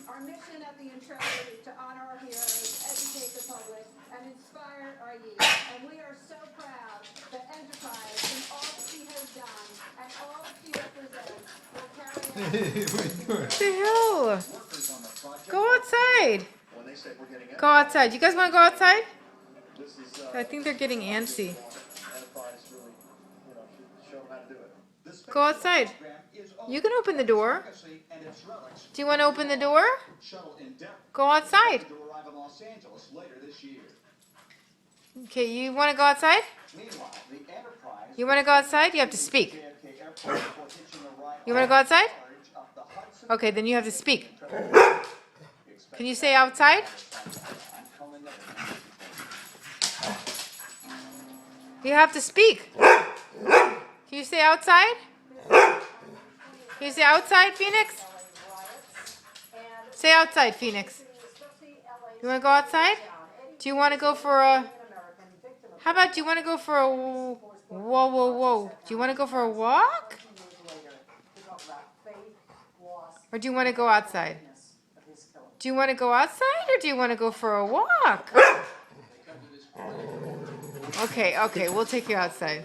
Our mission at the Intrepid is to honor our heroes, educate the public, and inspire our youth. And we are so proud that Enterprise, in all that she has done and all that she represents, will carry out. What the hell? Go outside. Go outside. You guys want to go outside? I think they're getting antsy. Go outside. You can open the door. Do you want to open the door? Go outside. Okay, you want to go outside? You want to go outside? You have to speak. You want to go outside? Okay, then you have to speak. Can you say outside? You have to speak. Can you say outside? Can you say outside, Phoenix? Say outside, Phoenix. You want to go outside? Do you want to go for a... How about do you want to go for a... Whoa. Do you want to go for a walk? Or do you want to go outside? Do you want to go outside or do you want to go for a walk? Okay, we'll take you outside.